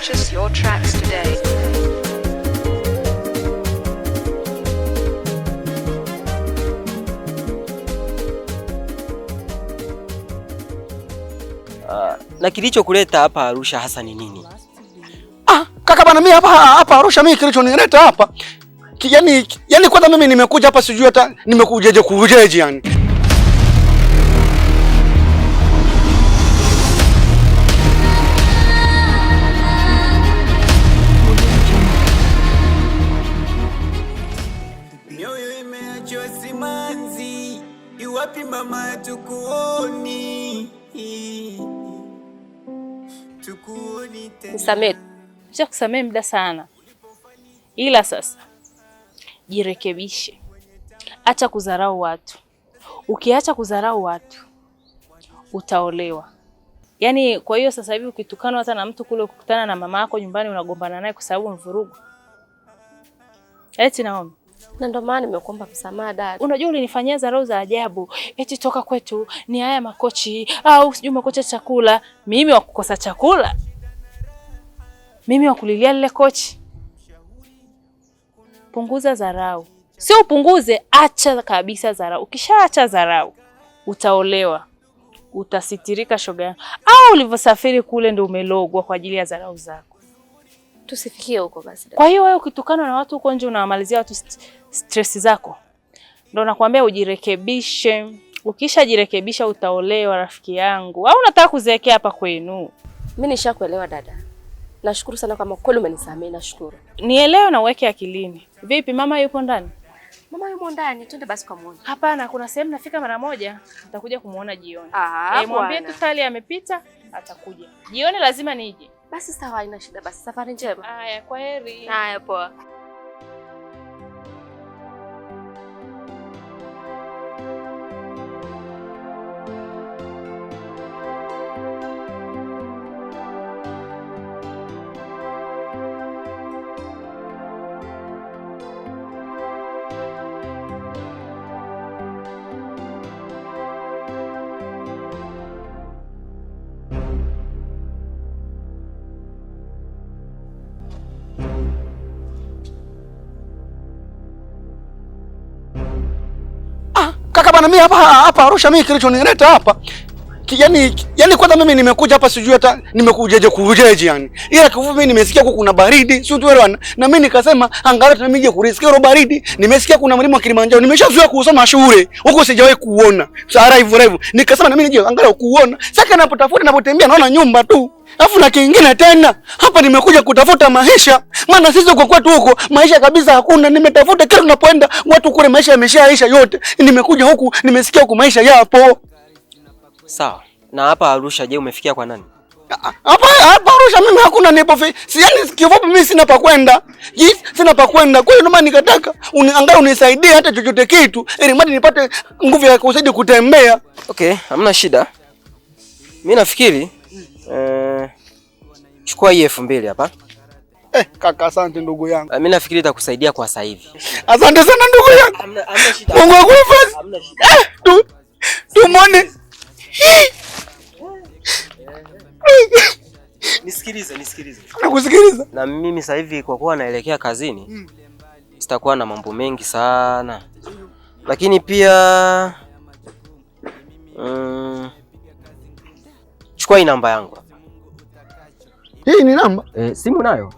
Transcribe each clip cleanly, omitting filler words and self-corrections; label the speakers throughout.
Speaker 1: Purchase your tracks today.
Speaker 2: Na kilichokuleta hapa Arusha hasa ni nini?
Speaker 3: Kaka bana, mimi hapa Arusha mimi kilichonileta hapa yani kwanza mimi nimekuja hapa sijui hata kujeje yani.
Speaker 4: Mioyo imeachwa simanzi, iwapi mama tukuoni? Tukuoni tena.
Speaker 5: Nisamehe. Kusamehe muda sana. Ila sasa jirekebishe. Acha kudharau watu. Ukiacha kudharau watu utaolewa. Yaani kwa hiyo sasa hivi ukitukana hata na mtu kule ukikutana na mama yako nyumbani unagombana naye kwa sababu mvurugu. Eti Naomi.
Speaker 6: Na ndio maana nimekuomba msamaha dada.
Speaker 5: Unajua ulinifanyia dharau za ajabu. Eti toka kwetu ni haya makochi au sijui makocha chakula. Mimi wa kukosa chakula? Mimi wa kulilia lile kochi? Punguza dharau. Sio upunguze, acha kabisa dharau. Ukishaacha dharau, utaolewa. Utasitirika shoga yangu. Au ulivyosafiri kule ndio umelogwa kwa ajili ya dharau zako.
Speaker 6: Tusifikie huko basi dada.
Speaker 5: Kwa hiyo wewe ukitukana na watu huko nje unawamalizia watu stress zako. Ndio nakwambia ujirekebishe. Ukishajirekebisha utaolewa rafiki yangu. Au unataka kuzeekea hapa kwenu?
Speaker 6: Mimi nishakuelewa dada. Nashukuru sana kama kweli umenisamehe, nashukuru.
Speaker 5: Nielewe na uweke akilini. Vipi mama yupo ndani?
Speaker 6: Mama yupo ndani, twende basi kwa muone.
Speaker 5: Hapana, kuna sehemu nafika mara moja, nitakuja kumuona jioni. Mwambie tu Tali amepita, atakuja. Jioni lazima nije.
Speaker 6: Basi sawa, haina shida basi. Safari njema.
Speaker 5: Haya, kwaheri.
Speaker 6: Haya, poa.
Speaker 3: Kaka bana, mimi hapa Arusha mimi kilichonileta hapa yani kwanza mimi nimekuja hapa sijui hata kujeje yani. Ila kifupi mimi nimesikia huko kuna baridi, sio tu elewana. Na mimi nikasema angalau tena mije kurisikia ile baridi. Nimesikia kuna mlima wa Kilimanjaro. Nimeshazoea kusoma shule. Huko sijawahi kuona. Sasa hivyo. Nikasema na mimi nije angalau kuona. Sasa ninapotafuta ninapotembea naona nyumba tu. Alafu na kingine tena, hapa nimekuja kutafuta maisha. Maana sisi huko kwetu huko maisha kabisa hakuna. Nimetafuta kila tunapoenda watu kule maisha yameshaisha yote. Nimekuja huku nimesikia huko maisha yapo.
Speaker 2: Sawa. Na hapa Arusha je, umefikia kwa nani?
Speaker 3: Hapa Arusha mimi hakuna yani kifupi mimi sina pa kwenda. Sina pa kwenda. Kwa hiyo ndio maana nikataka angalau unisaidie hata chochote kitu ili mradi nipate nguvu ya kusaidia kutembea.
Speaker 2: Okay, hamna shida. Mimi nafikiri chukua hii 2000 hapa.
Speaker 3: Kaka asante ndugu yangu.
Speaker 2: Mimi nafikiri itakusaidia kwa sasa hivi.
Speaker 3: Asante sana ndugu yangu.
Speaker 2: Hamna shida.
Speaker 3: Mungu akuhifadhi.
Speaker 2: Hamna shida.
Speaker 3: Tuone.
Speaker 2: Nisikilize.
Speaker 3: Nakusikiliza.
Speaker 2: Na mimi sasa hivi kwa kuwa naelekea kazini, sitakuwa na mambo mengi sana. Lakini pia chukua hii namba yangu.
Speaker 3: Hii ni namba?
Speaker 2: Simu nayo?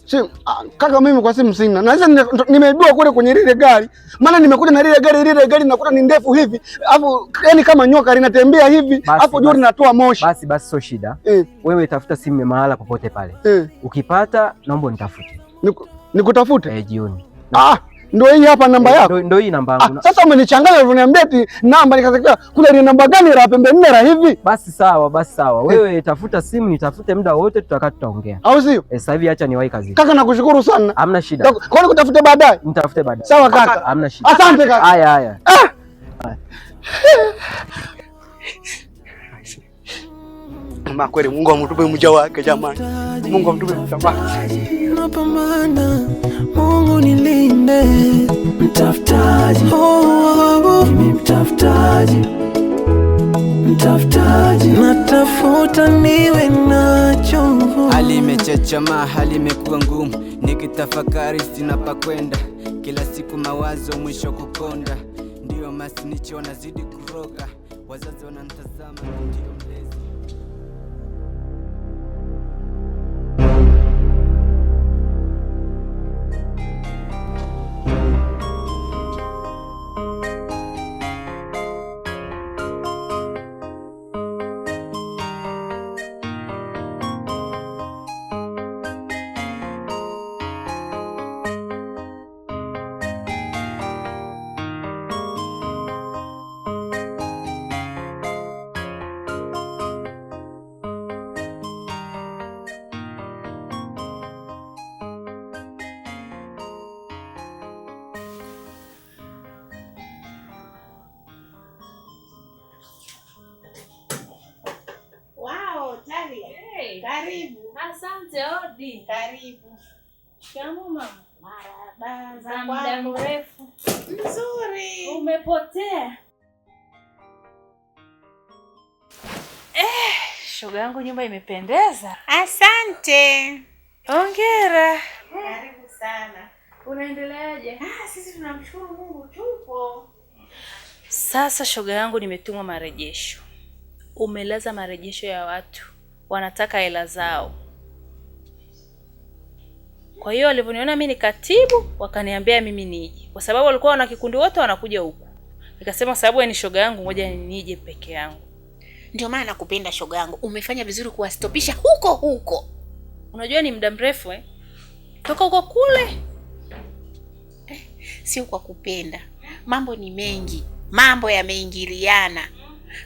Speaker 3: Simu. Kaka mimi kwa simu sina. Naweza nimeibiwa kule kwenye lile gari. Maana nimekuja na lile gari nakuta ni ndefu hivi. Alafu yani kama nyoka linatembea hivi, alafu juu linatoa moshi.
Speaker 7: Basi sio shida. Wewe tafuta simu mahala popote pale. Ukipata naomba nitafute.
Speaker 3: Nikutafute?
Speaker 7: Jioni.
Speaker 3: Ndio hii hapa namba yako?
Speaker 7: Ndio hii namba yangu.
Speaker 3: Sasa umenichanganya uniambia eti namba nikasikia kule ni namba gani la pembe nne la hivi?
Speaker 7: Basi sawa. Wewe tafuta simu, nitafute muda wote tutaongea.
Speaker 3: Au sio?
Speaker 7: Sasa hivi acha niwahi kazi.
Speaker 3: Kaka nakushukuru sana.
Speaker 7: Hamna shida.
Speaker 3: Kwa nini kutafute baadaye?
Speaker 7: Nitafute baadaye.
Speaker 3: Sawa kaka.
Speaker 7: Hamna shida.
Speaker 3: Asante kaka.
Speaker 7: Haya.
Speaker 3: Mama kweli Mungu amtupe mja wake jamani. Mungu amtupe mja wake.
Speaker 4: Napambana, Mungu nilinde. Mtafutaji, mimi mtafutaji, natafuta niwe nacho.
Speaker 1: Hali imechechama, hali imekuwa ngumu, nikitafakari sina pa kwenda, kila siku mawazo mwisho kukonda, ndio masinicho wanazidi kuroga, wazazi wananitazama ndio mlezi.
Speaker 5: Hey.
Speaker 6: Karibu.
Speaker 5: Asante odi.
Speaker 6: Karibu.
Speaker 5: Shikamoo mama.
Speaker 6: Marahaba.
Speaker 5: Za muda mrefu.
Speaker 6: Nzuri.
Speaker 5: Umepotea. Shoga yangu nyumba imependeza.
Speaker 6: Asante.
Speaker 5: Hongera.
Speaker 6: Karibu sana.
Speaker 5: Unaendeleaje?
Speaker 6: Sisi tunamshukuru Mungu tupo.
Speaker 5: Sasa shoga yangu nimetumwa marejesho. Umelaza marejesho ya watu. Wanataka hela zao. Kwa hiyo walivyoniona mimi ni katibu, wakaniambia mimi nije. Kwa sababu walikuwa wana kikundi wote wanakuja huku. Nikasema sababu ni shoga yangu, ngoja nije peke yangu.
Speaker 6: Ndio maana nakupenda shoga yangu. Umefanya vizuri kuwastopisha huko huko.
Speaker 5: Unajua ni muda mrefu toka huko kule.
Speaker 6: Sio kwa kupenda. Mambo ni mengi. Mambo yameingiliana.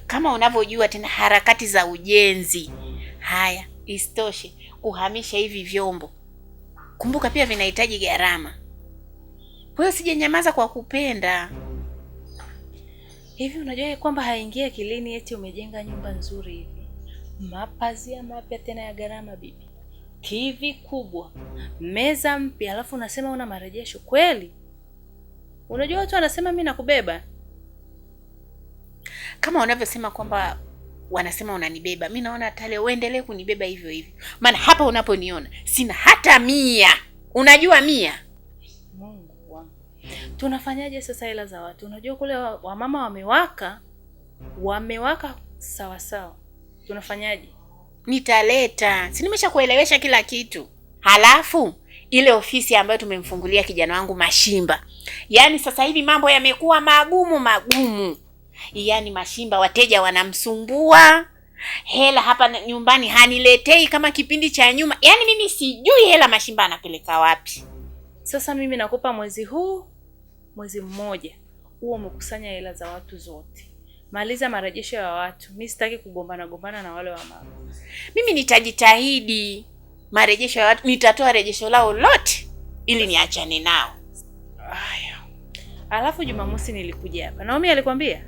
Speaker 6: Kama unavyojua tena harakati za ujenzi. Haya, istoshe kuhamisha hivi vyombo. Kumbuka pia vinahitaji gharama. Kwa hiyo sijanyamaza kwa kupenda.
Speaker 5: Hivi unajua kwamba haingia akilini eti umejenga nyumba nzuri hivi. Mapazia mapya tena ya gharama bibi. TV kubwa, meza mpya, alafu unasema una marejesho kweli? Unajua watu wanasema mimi nakubeba.
Speaker 6: Kama unavyosema kwamba wanasema unanibeba, mimi naona hata leo uendelee kunibeba hivyo hivyo. Maana hapa unaponiona sina hata 100. Unajua 100?
Speaker 5: Mungu wangu. Tunafanyaje sasa hela za watu? Unajua kule wamama wamewaka sawa sawa. Tunafanyaje?
Speaker 6: Nitaleta. Si nimeshakuelewesha kila kitu. Halafu ile ofisi ambayo tumemfungulia kijana wangu Mashimba. Yaani sasa hivi mambo yamekuwa magumu. Yaani Mashimba wateja wanamsumbua. Hela hapa nyumbani haniletei kama kipindi cha nyuma. Yaani mimi sijui hela Mashimba anapeleka wapi.
Speaker 5: Sasa mimi nakupa mwezi huu, mwezi mmoja. Huo umekusanya hela za watu zote. Maliza marejesho ya watu. Mimi sitaki kugombana na wale wa mama.
Speaker 6: Mimi nitajitahidi. Marejesho ya watu nitatoa rejesho lao lote ili niachane nao.
Speaker 5: Haya. Alafu Jumamosi nilikuja hapa. Naomi alikwambia?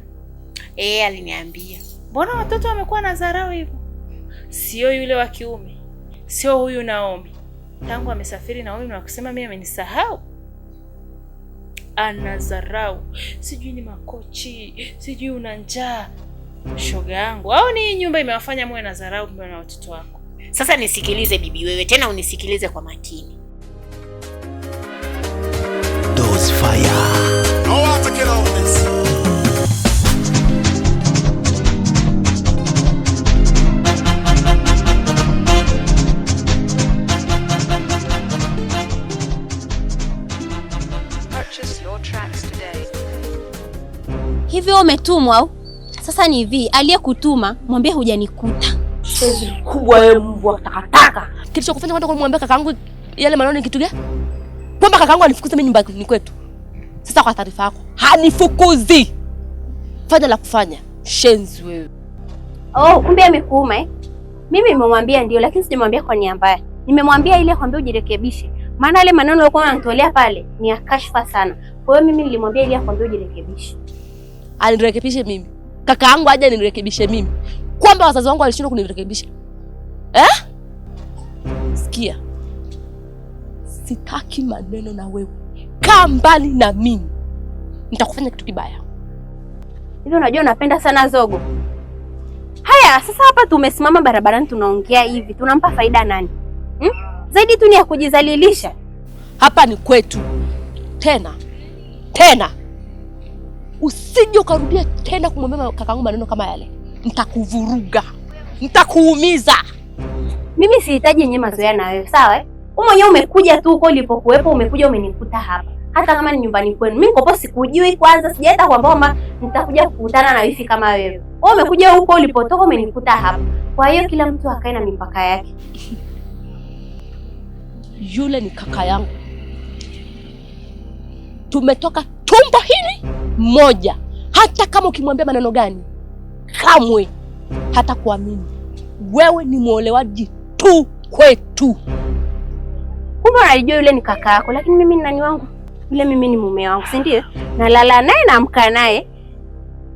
Speaker 6: Aliniambia.
Speaker 5: Mbona watoto wamekuwa na dharau hivyo? Sio yule wa kiume. Sio huyu Naomi. Tangu amesafiri Naomi na kusema mimi amenisahau. Ana dharau. Sijui ni makochi, sijui una njaa. Shoga yangu, au ni nyumba imewafanya muwe na dharau mbele na watoto wako?
Speaker 6: Sasa nisikilize bibi wewe, tena unisikilize kwa makini.
Speaker 4: Those fire. No one to get on this.
Speaker 8: Hivi wewe umetumwa au? Sasa ni hivi, aliyekutuma mwambie hujanikuta.
Speaker 6: Sezi kubwa wewe mbwa takataka.
Speaker 8: Kilichokufanya kwenda kumwambia kakaangu yale maneno ni kitu gani? Kwamba kakaangu anifukuze mimi nyumbani kwetu. Sasa kwa taarifa yako, hanifukuzi. Fanya la kufanya. Shenzi wewe.
Speaker 9: Oh, kumbe amekuuma Mimi nimemwambia ndio, lakini sijamwambia kwa nia mbaya. Nimemwambia ile akwambia ujirekebishe. Maana yale maneno yalikuwa yanatolea pale ni ya kashfa sana. Kwa hiyo mimi nilimwambia ile akwambia ujirekebishe.
Speaker 8: Anirekebishe mimi. Kakaangu aje nirekebishe mimi. Kwamba wazazi wangu walishindwa kunirekebisha. Sikia. Sitaki maneno na wewe. Kaa mbali na mimi. Nitakufanya kitu kibaya.
Speaker 9: Hivi unajua unapenda sana zogo. Haya Haya, sasa hapa tumesimama barabarani tunaongea hivi, tunampa faida nani? Zaidi tu ni ya kujizalilisha.
Speaker 8: Hapa ni kwetu. Tena usije ukarudia tena kumwambia kakaangu maneno kama yale. Nitakuvuruga. Nitakuumiza.
Speaker 9: Mimi sihitaji yenyewe mazoea na wewe, sawa eh? Wewe mwenyewe umekuja tu huko ulipokuwepo, umekuja umenikuta hapa. Hata kama ni nyumbani kwenu. Mimi kopo sikujui kwanza, sijaita kwa mboma nitakuja kukutana na wifi kama wewe. Wewe umekuja huko ulipotoka umenikuta hapa. Kwa hiyo kila mtu akae na mipaka yake.
Speaker 8: Yule ni kaka yangu. Tumetoka tumbo hili moja. Hata kama ukimwambia maneno gani, kamwe hata kuamini. Wewe ni muolewaji tu kwetu.
Speaker 9: Kumbe unajua yule ni kaka yako, lakini mimi ni nani wangu? Yule mimi ni mume wangu, si ndio? Nalala naye na amka naye.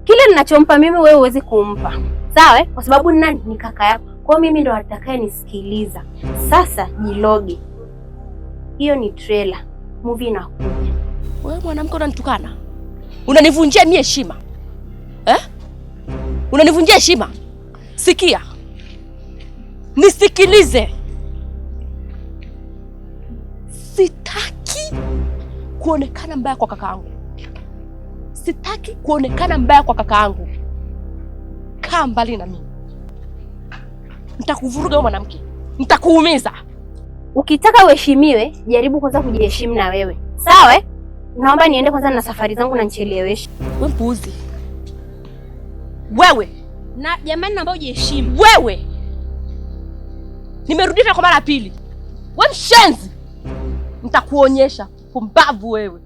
Speaker 9: Kile ninachompa mimi wewe huwezi kumpa. Sawa? Kwa sababu ni nani? Ni kaka yako. Kwa mimi ndo atakaye nisikiliza. Sasa jiloge. Hiyo ni trailer. Movie inakuja.
Speaker 8: Wewe mwanamke unanitukana? Unanivunjia mimi heshima. Unanivunjia heshima. Sikia. Nisikilize. Sitaki kuonekana mbaya kwa kakaangu. Sitaki kuonekana mbaya kwa kakaangu. Kaa mbali na mimi. Nitakuvuruga wewe mwanamke. Nitakuumiza.
Speaker 9: Ukitaka uheshimiwe, jaribu kwanza kujiheshimu na wewe. Sawa eh? Naomba niende kwanza na safari zangu na nicheleweshe.
Speaker 8: Wewe mpuuzi. Wewe.
Speaker 9: Na jamani naomba ujiheshimu.
Speaker 8: Wewe. Nimerudia kwa mara pili. Wewe mshenzi. Nitakuonyesha pumbavu wewe.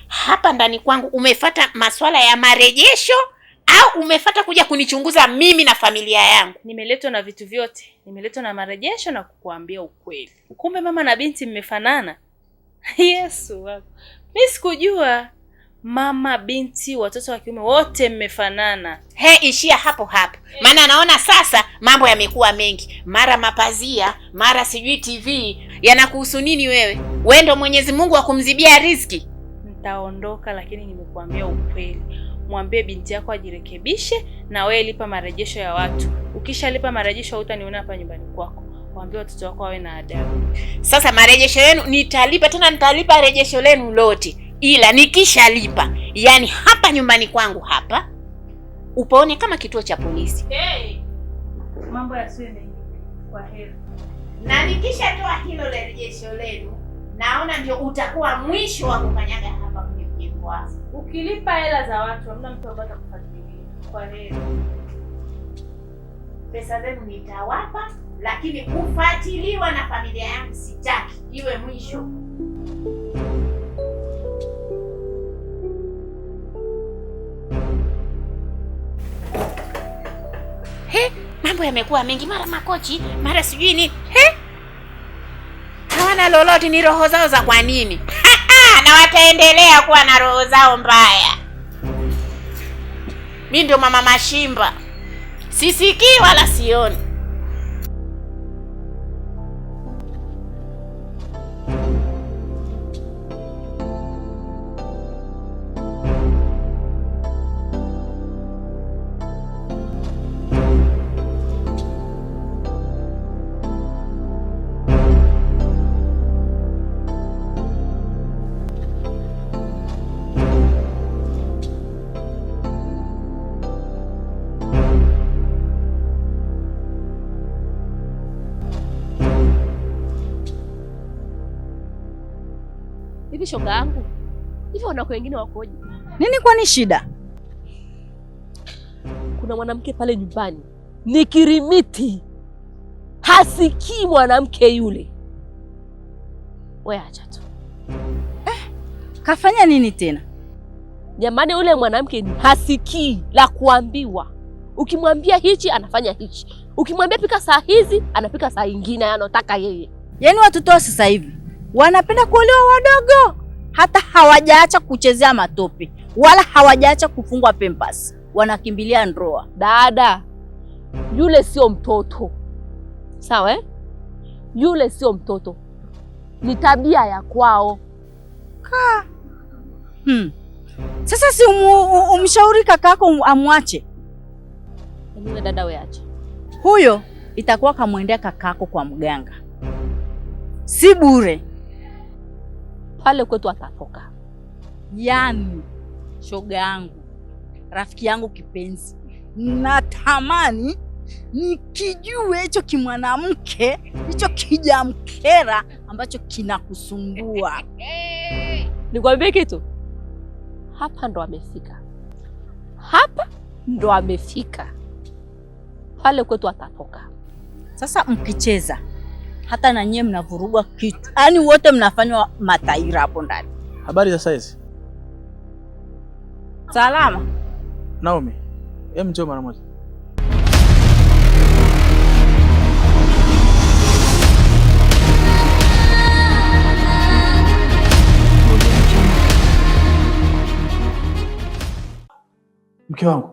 Speaker 6: Hapa ndani kwangu umefuata masuala ya marejesho au umefuata kuja kunichunguza mimi na familia yangu?
Speaker 5: Nimeletwa na vitu vyote. Nimeletwa na marejesho na kukuambia ukweli. Kumbe mama na binti mmefanana. Yesu wangu. Mimi sikujua. Mama, binti, watoto wa kiume wote mmefanana.
Speaker 6: Ishia hapo hapo. Maana naona sasa mambo yamekuwa mengi. Mara mapazia, mara sijui TV. Yanakuhusu nini wewe? Wewe ndo Mwenyezi Mungu wa kumzibia riziki.
Speaker 5: Nitaondoka, lakini nimekuambia ukweli. Mwambie binti yako ajirekebishe na wewe lipa marejesho ya watu. Ukishalipa marejesho hutaniona hapa nyumbani kwako. Mwambie watoto wako wawe na adabu.
Speaker 6: Sasa marejesho yenu nitalipa, tena nitalipa rejesho lenu lote. Ila nikishalipa, yani hapa nyumbani kwangu hapa upaone kama kituo cha polisi.
Speaker 5: Mambo yasiwe mengi. Kwa heri.
Speaker 6: Na nikishatoa hilo rejesho lenu, naona ndio utakuwa mwisho wa kukanyaga hapa kwenye mjengo wako.
Speaker 5: Ukilipa hela za watu, hamna mtu ambaye atakufuatilia. Kwa heri.
Speaker 6: Pesa zenu nitawapa, lakini kufuatiliwa na familia yangu sitaki. Iwe mwisho. Mambo yamekuwa mengi, mara makochi, mara sijui ni. Hawana lolote, ni roho zao za kwa nini? Na wataendelea kuwa na roho zao mbaya. Mimi ndio mama Mashimba. Sisikii wala sioni.
Speaker 8: Hivi shoga yangu. Hivi wanawake wengine wakoje?
Speaker 10: Nini kwani shida?
Speaker 8: Kuna mwanamke pale nyumbani. Ni kirimiti. Hasikii mwanamke yule. Wewe acha tu.
Speaker 10: Kafanya nini tena?
Speaker 8: Jamani, yule mwanamke ni hasikii la kuambiwa. Ukimwambia hichi anafanya hichi. Ukimwambia pika saa hizi anapika saa nyingine anataka yeye.
Speaker 10: Yaani watoto wa sasa hivi wanapenda kuolewa wadogo, hata hawajaacha kuchezea matope wala hawajaacha kufungwa pempas, wanakimbilia ndoa.
Speaker 8: Dada, yule sio mtoto. Sawa eh? Yule sio mtoto. Ni tabia ya kwao.
Speaker 10: Sasa si umshauri kakako amwache.
Speaker 5: Yule dada wewe acha.
Speaker 10: Huyo itakuwa kamwendea kakako kwa mganga. Si bure.
Speaker 5: Pale kwetu atatoka.
Speaker 10: Yaani shoga yangu, rafiki yangu kipenzi, natamani nikijue hicho kimwanamke, hicho kijamkera ambacho kinakusumbua.
Speaker 5: Nikwambie kitu? Hapa ndo amefika. Hapa ndo amefika. Pale kwetu atatoka.
Speaker 10: Sasa mkicheza hata na nyie mnavurugwa kitu. Yaani wote mnafanywa mataira hapo ndani.
Speaker 11: Habari za saizi?
Speaker 10: Salama.
Speaker 11: Naomi, njoo mara moja. Mke wangu,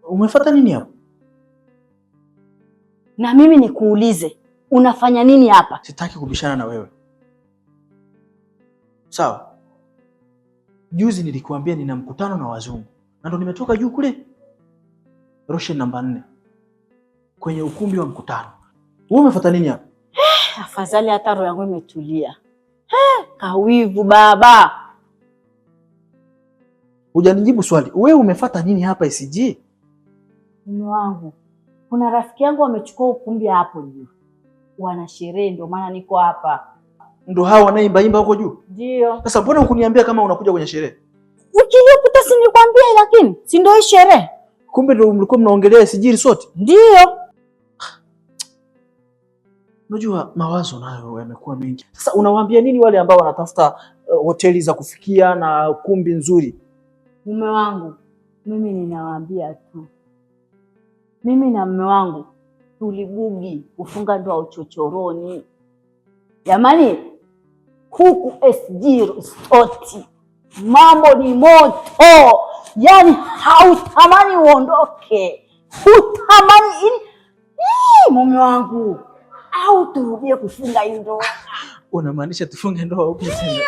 Speaker 11: umefuata nini hapa?
Speaker 10: Na mimi nikuulize, unafanya nini hapa?
Speaker 11: Sitaki kubishana na wewe. Sawa. Juzi nilikuambia nina mkutano na wazungu. Na ndo nimetoka juu kule. Roshen namba 4. Kwenye ukumbi wa mkutano. Wewe umefuata nini hapa?
Speaker 10: Afadhali hata roho yangu imetulia. Kawivu baba.
Speaker 11: Hujanijibu swali. Wewe umefuata nini hapa ICG?
Speaker 10: Mume wangu, kuna rafiki yangu amechukua ukumbi hapo juu. Wana sherehe ndio maana niko hapa.
Speaker 11: Ndio hao wanaimba huko juu?
Speaker 10: Ndio.
Speaker 11: Sasa mbona hukuniambia kama unakuja kwenye sherehe?
Speaker 10: Wiki iliyopita si nilikwambia, lakini si ndio hii sherehe?
Speaker 11: Kumbe ndio mlikuwa mnaongelea ICG Resort?
Speaker 10: Ndio.
Speaker 11: Unajua mawazo nayo yamekuwa mengi. Sasa unawaambia nini wale ambao wanatafuta hoteli za kufikia na kumbi nzuri?
Speaker 10: Mume wangu, mimi ninawaambia tu. Mimi na mume wangu tulibugi kufunga ndoa uchochoroni. Jamani, huku SG Resort mambo ni moto. Yaani hautamani uondoke. Hutamani mume wangu. Au turudie kufunga hii ndoa.
Speaker 11: Unamaanisha tufunge ndoa upya tena?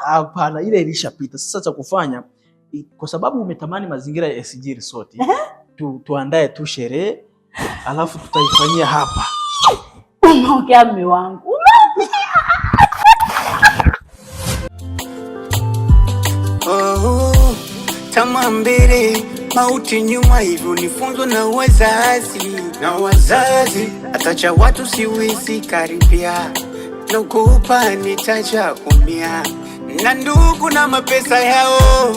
Speaker 11: Hapana, ile ilishapita. Sasa cha kufanya, kwa sababu umetamani mazingira ya SG Resort, tuandae tu sherehe, alafu tutaifanyia hapa.
Speaker 10: Umeongea mume wangu.
Speaker 12: Tamaa mbele, mauti nyuma, hivyo nifunzwa na wazazi. Atacha watu siwezi karibia, nakupa nitaja umia. Na ndugu na mapesa yao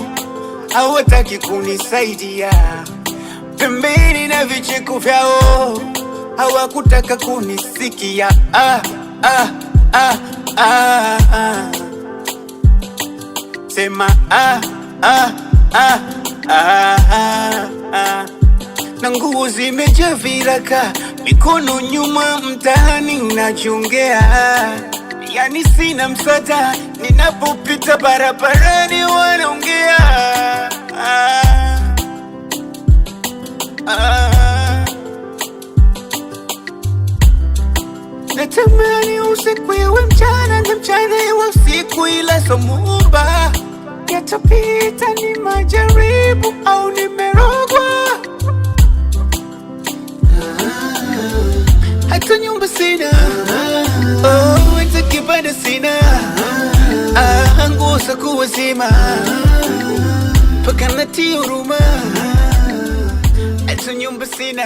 Speaker 12: hawataki kunisaidia, pembeni na vicheko vyao hawakutaka kunisikia. Sema na nguo zimejaa viraka, mikono nyuma, mtaani najongea. Yani sina msaada, ninapopita barabarani wanaongea. Natamani usiku iwe mchana na mchana iwe usiku, ila somumba yatapita, ni majaribu au nimerogwa. Hata nyumba sina, hata kibanda sina, nguo za kuwazima mpaka natia huruma. Hata nyumba sina.